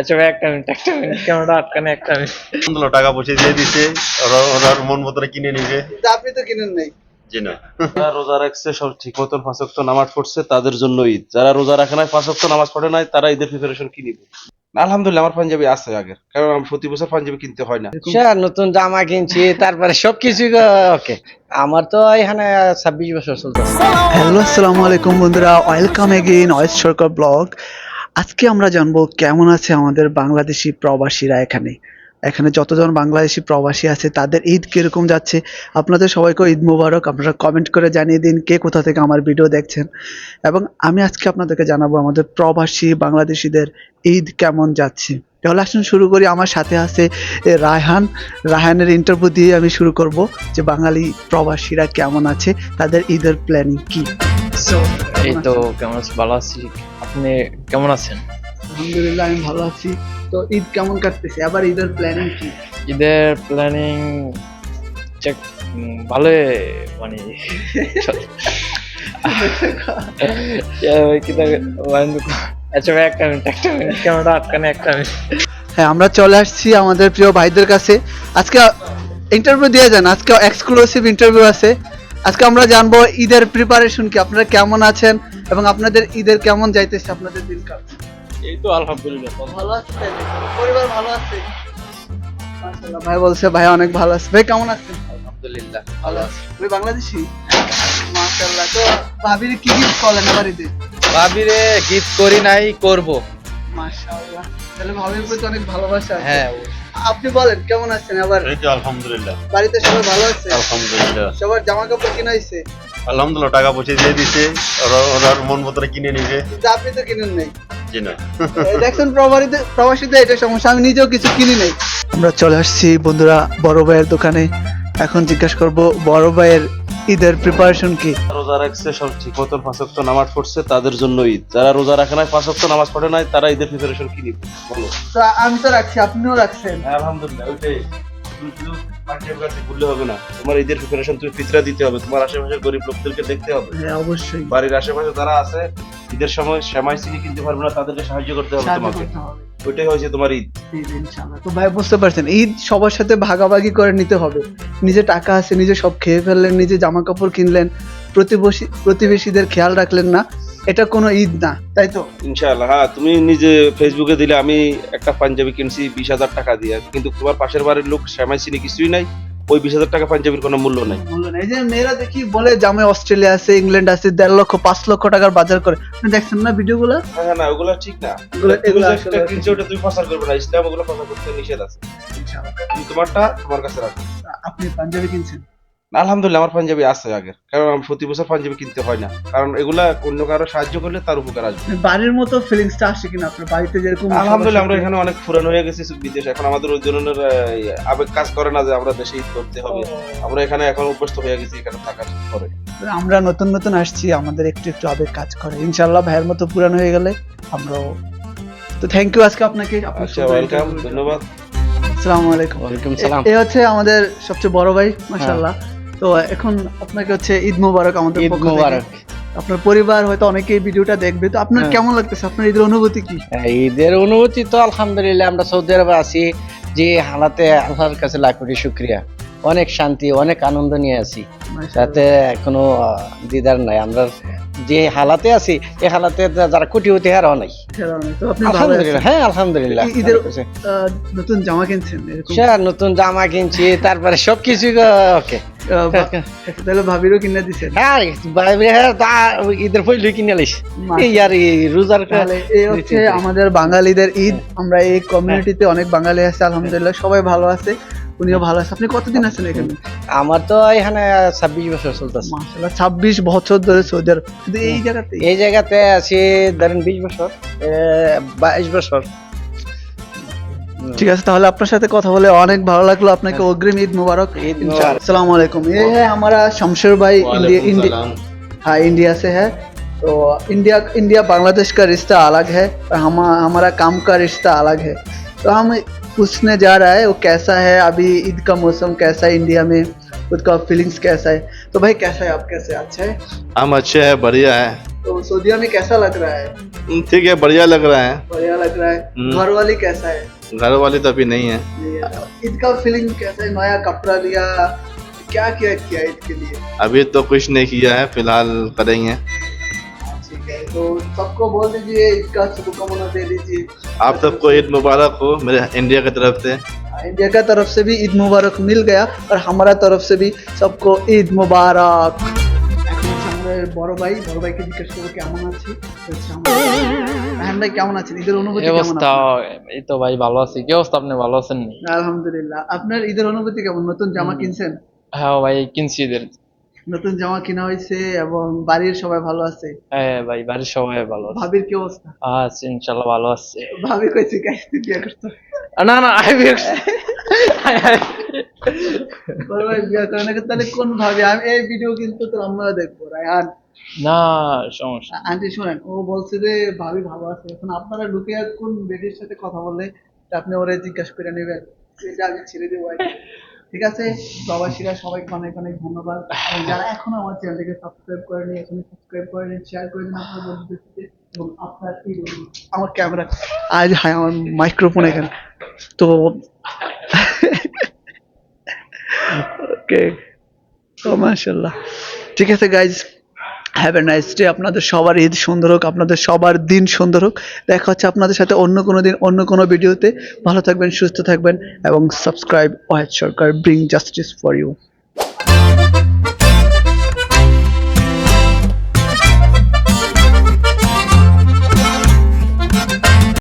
আচ্ছা ভাই, একটা মিনিট ক্যামেরা আটকানে একটা মিনিট। টাকা পয়সা দিয়ে দিছে, ওরা মন মতো কিনে নিবে। আপনি তো কিনেন নাই। জি না। যারা রোজা রাখছে সব ঠিক মতন 5 ওয়াক্ত নামাজ পড়ছে তাদের জন্য ঈদ, যারা রোজা রাখে নাই 5 ওয়াক্ত নামাজ পড়ে নাই তারা ঈদের প্রিপারেশন কি নিবে? আলহামদুলিল্লাহ আমার পাঞ্জাবি আছে আগের, কারণ আমি প্রতি বছর পাঞ্জাবি কিনতে হয় না। স্যার নতুন জামা কিনছি, তারপরে সবকিছু ওকে। আমার তো এখানে 26 বছর চলতেছে। হ্যালো, আসসালামু আলাইকুম বন্ধুরা, ওয়েলকাম এগেইন ওয়েস্ট সরকার ব্লগ। আজকে আমরা জানবো কেমন আছে আমাদের বাংলাদেশি প্রবাসীরা। এখানে যতজন বাংলাদেশি প্রবাসী আছে তাদের ঈদ কিরকম যাচ্ছে। আপনাদের সবাইকে ঈদ মোবারক। আপনারা কমেন্ট করে জানিয়ে দিন কে কোথা থেকে আমার ভিডিও দেখছেন। এবং আমি আজকে আপনাদেরকে জানাবো আমাদের প্রবাসী বাংলাদেশিদের ঈদ কেমন যাচ্ছে। তাহলে আসুন শুরু করি। আমার সাথে আছে রায়হানের ইন্টারভিউ দিয়ে আমি শুরু করব যে বাঙালি প্রবাসীরা কেমন আছে, তাদের ঈদের প্ল্যানিং কি। এই তো কেমন আছি, ভালো আছি। আপনি কেমন আছেন? আলহামদুলিল্লাহ আমি ভালো আছি। তো ঈদ কেমন কাটতেছে, আবার ঈদের প্ল্যানিং কি? ঈদের প্ল্যানিং চেক ভালো, মানে আচ্ছা ভাই, একটা মিনিট ক্যামেরা আটকানে একটা মিনিট। হ্যাঁ, আমরা চলে আসছি আমাদের প্রিয় ভাইদের কাছে। আজকে ইন্টারভিউ দিয়ে যান, আজকে এক্সক্লুসিভ ইন্টারভিউ আছে। আজকে আমরা জানবো ঈদের প্রিপারেশন কি, আপনারা কেমন আছেন এবং আপনাদের ঈদের কেমন যাইতেছে, আপনাদের দিনকাল। এই তো আলহামদুলিল্লাহ ভালো আছে, পরিবার ভালো আছে। মাশাআল্লাহ, ভাই বলছে ভাই অনেক ভালো আছে। ভাই কেমন আছেন? আলহামদুলিল্লাহ ভালো আছে। ভাই বাংলাদেশি? মাশাআল্লাহ। তো ভাবির কি গিফট করলেন এবার ঈদে? ভাবিরে গিফট করি নাই, করব। মাশাআল্লাহ, তাহলে ভাবির প্রতি অনেক ভালোবাসা আছে। হ্যাঁ, আপনি বলেন কেমন আছেন? আবার এই তো আলহামদুলিল্লাহ। বাড়িতে সবাই ভালো আছে? আলহামদুলিল্লাহ। সবার জামা কাপড় কিনা হয়েছে? আলহামদুলিল্লাহ, টাকা পয়সা দিয়ে দিছে, ওরা মন মতো কিনে নিবে। কিন্তু আপনি তো কিনেন নাই। জি না। দেখছেন প্রবাসীদের এটা সমস্যা, আমি নিজেও কিছু কিনি নাই। আমরা চলে আসছি বন্ধুরা বড় ভাইয়ের দোকানে। এখন জিজ্ঞাসা করব বড় ভাইয়ের ঈদের প্রিপারেশন কি। রোজা রাখছে সব ঠিক মতন 5 ওয়াক্ত নামাজ পড়ছে তাদের জন্য ঈদ, যারা রোজা রাখে নাই 5 ওয়াক্ত নামাজ পড়ে নাই তারা ঈদের প্রিপারেশন কি নিবে বলো? তো আমি তো রাখছি, আপনিও রাখছেন। হ্যাঁ আলহামদুলিল্লাহ, ওইটাই। তুমি শুধু পাঞ্জাবি কাটতে ভুললে হবে না, তোমার ঈদের প্রিপারেশন তুমি ফিতরা দিতে হবে, তোমার আশেপাশের গরিব লোকদেরকে দেখতে হবে। হ্যাঁ অবশ্যই, বাড়ির আশেপাশে যারা আছে ঈদের সময় সেমাই চিনি কিনতে পারবে না, তাদেরকে সাহায্য করতে হবে সাহায্য তোমাকে। করতে হবে। ওইটাই হয়েছে তোমার ঈদ। ঈদ ইনশাআল্লাহ। তো ভাই বুঝতে পারছেন, ঈদ সবার সাথে ভাগাভাগি করে নিতে হবে। নিজে টাকা আছে, নিজে সব খেয়ে ফেললেন, নিজে জামা কাপড় কিনলেন, প্রতিবেশীদের খেয়াল রাখলেন না, এটা কোনো ঈদ না, তাই তো? ইনশাআল্লাহ। হ্যাঁ, তুমি নিজে ফেসবুকে দিলে আমি একটা পাঞ্জাবি কিনছি 20,000 টাকা দিয়ে, কিন্তু তোমার পাশের বাড়ির লোক সেমাই চিনি কিছুই নাই, ওই 20,000 টাকা পাঞ্জাবির কোনো মূল্য নাই। বললেন এই যে মেয়েরা দেখি বলে জামাই অস্ট্রেলিয়া আছে, ইংল্যান্ড আছে, 1.5 লক্ষ 5 লক্ষ টাকার বাজার করে। আপনি দেখছেন না ভিডিওগুলো? হ্যাঁ না, ওগুলা ঠিক না। এগুলো তুমি আসলে যেটা কিনছো ওটা তুমি প্রচার করবে না, ইসলাম ওগুলো প্রচার করতে নিষেধ আছে। তুমি তোমারটা তোমার কাছে রাখো। আপনি পাঞ্জাবি কিনছেন? আলহামদুলিল্লাহ আমার পাঞ্জাবি আছে আগের, কারণ আমি প্রতি বছর পাঞ্জাবি কিনতে হয় না, কারণ এগুলা অন্য কারো সাহায্য করলে তার উপকার আসবে। বাড়ির মতো ফিলিংসটা আসে কিনা আপনার বাড়িতে যেরকম? আলহামদুলিল্লাহ আমরা এখানে অনেক পুরানো হয়ে গেছি বিদেশ, এখন আমাদের ওই ধরনের আবেগ কাজ করে না যে আমরা দেশে ঈদ করতে হবে। আমরা এখানে এখন অভ্যস্ত হয়ে গেছি এখানে থাকার পরে। আমরা নতুন নতুন আসছি, আমাদের একটু একটু আবেগ কাজ করে। ইনশাআল্লাহ ভাইয়ের মতো পুরানো হয়ে গেলে আমরাও। তো থ্যাংক ইউ আজকে আপনাকে। আচ্ছা, ওয়েলকাম, ধন্যবাদ। আসসালামু আলাইকুম। ওয়ালাইকুম সালাম। এই হচ্ছে আমাদের সবচেয়ে বড় ভাই, মাশাআল্লাহ। তো এখন আপনাকে হচ্ছে ঈদ মোবারক আমাদের ঈদ পক্ষ থেকে। মোবারক। আপনার পরিবার হয়তো অনেকেই ভিডিওটা দেখবে, তো আপনার কেমন লাগতেছে, আপনার ঈদের অনুভূতি কি? ঈদের অনুভূতি তো আলহামদুলিল্লাহ, আমরা সৌদি আরবে আছি যে হালাতে আল্লাহর কাছে লাখ কোটি শুকরিয়া, অনেক শান্তি, অনেক আনন্দ নিয়ে আছি, তাতে কোনো দ্বিধার নাই। আমরা যে হালাতে আছি এই হালাতে যারা কোটিপতি হারাও নাই। তো আপনি ভালো আছেন? আলহামদুলিল্লাহ, হ্যাঁ আলহামদুলিল্লাহ। ঈদের নতুন জামা কিনছেন এরকম? স্যার নতুন জামা কিনছি, তারপরে সবকিছু ওকে। তাহলে ভাবিরও কিনে দিছেন? হ্যাঁ বাইরে, হ্যাঁ তা ঈদের পয়লা কিনে লাইছি। এই আর এই রোজার তাহলে এই হচ্ছে আমাদের বাঙালিদের ঈদ। আমরা এই কমিউনিটিতে অনেক বাঙালি আছে, আলহামদুলিল্লাহ সবাই ভালো আছে, উনিও ভালো আছে। আপনি কতদিন আছেন এখানে? আমার তো এখানে 26 বছর চলতেছে। মাশাআল্লাহ, 26 বছর ধরে সৌদি আরব। শুধু এই জায়গাতে? এই জায়গাতে আছি ধরেন 20 বছর, 22 বছর। ঠিক আছে, তাহলে আপনার সাথে কথা বলে অনেক ভালো লাগলো। আপনাকে অগ্রিম ঈদ মুবারক। ঈদ মুবারক। अस्सलाम वालेकुम। ये है हमारा शमशेर भाई, इंडिया हाँ इंडिया से है। तो इंडिया बांग्लादेश का रिश्ता अलग है और हमारा काम का रिश्ता अलग है। तो हम पूछने जा रहा है वो कैसा है, अभी ईद का मौसम कैसा है इंडिया में, उसका फीलिंग्स कैसा है। तो भाई कैसा है, आप कैसे? अच्छा है? हम अच्छे हैं, बढ़िया है। तो सऊदीया में कैसा लग रहा है? ठीक है, बढ़िया लग रहा है। बढ़िया लग रहा है। घर वाली कैसा है? घर वाले तो अभी नहीं है। ईद का फीलिंग कैसा है? नया कपड़ा लिया, क्या क्या किया ईद के लिए? अभी तो कुछ नहीं किया है, फिलहाल करेंगे। ठीक है, तो सबको बोल दीजिए, ईद का शुभकामना दे दीजिए। आप सबको ईद मुबारक हो मेरे इंडिया की तरफ से। इंडिया का तरफ से भी ईद मुबारक मिल गया और हमारा तरफ से भी सबको ঈদ মুবারক। এখন হচ্ছে আমাদের বড় ভাইকে জিজ্ঞেস করবো কেমন আছে। রাহান ভাই কেমন আছেন? ঈদের অনুভূতি এই কেমন? অবস্থা, এই তো ভাই ভালো আছি। কি অবস্থা, আপনি ভালো আছেন? আলহামদুলিল্লাহ। আপনার ঈদের অনুভূতি কেমন? নতুন জামা কিনছেন? হ্যাঁ ভাই কিনছি ঈদের। নতুন জামা কিনা হয়েছে এবং বাড়ির সবাই ভালো আছে? হ্যাঁ ভাই বাড়ির সবাই ভালো আছে। ভাবির কি অবস্থা? আচ্ছা ইনশাল্লাহ ভালো আছে। ভাবি কইছে গাইতে বিয়ে করতে। না না বড় ভাই বিয়ে করে নাকি? তাহলে কোন ভাবি? আমি এই ভিডিও কিন্তু তোর আমরা দেখবো রায়হান। না সমস্যা। আন্টি শুনেন, ও বলছে যে ভাবি ভালো আছে। এখন আপনারা লুকে কোন বেডির সাথে কথা বললে আপনি ওরে জিজ্ঞাসা করে নেবেন, এটা আমি ছেড়ে দেবো আর কি। ঠিক আছে, প্রবাসীরা সবাইকে অনেক অনেক ধন্যবাদ। এবং যারা এখনো আমার চ্যানেলটাকে সাবস্ক্রাইব করেনি, এখনই সাবস্ক্রাইব করে নিন, শেয়ার করে দিন আপনার বন্ধুদের সাথে। এবং আপনার কি বলুন, আমার ক্যামেরা আজ হাই, আমার মাইক্রোফোন এখানে তো ওকে। ও মাশাআল্লাহ। ঠিক আছে guys, have a nice day. আপনাদের সবার ঈদ সুন্দর হোক, আপনাদের সবার দিন সুন্দর হোক। দেখা হচ্ছে আপনাদের সাথে অন্য কোনো দিন অন্য কোনো ভিডিওতে। ভালো থাকবেন, সুস্থ থাকবেন এবং subscribe Wahid Sarkar, bring justice for you.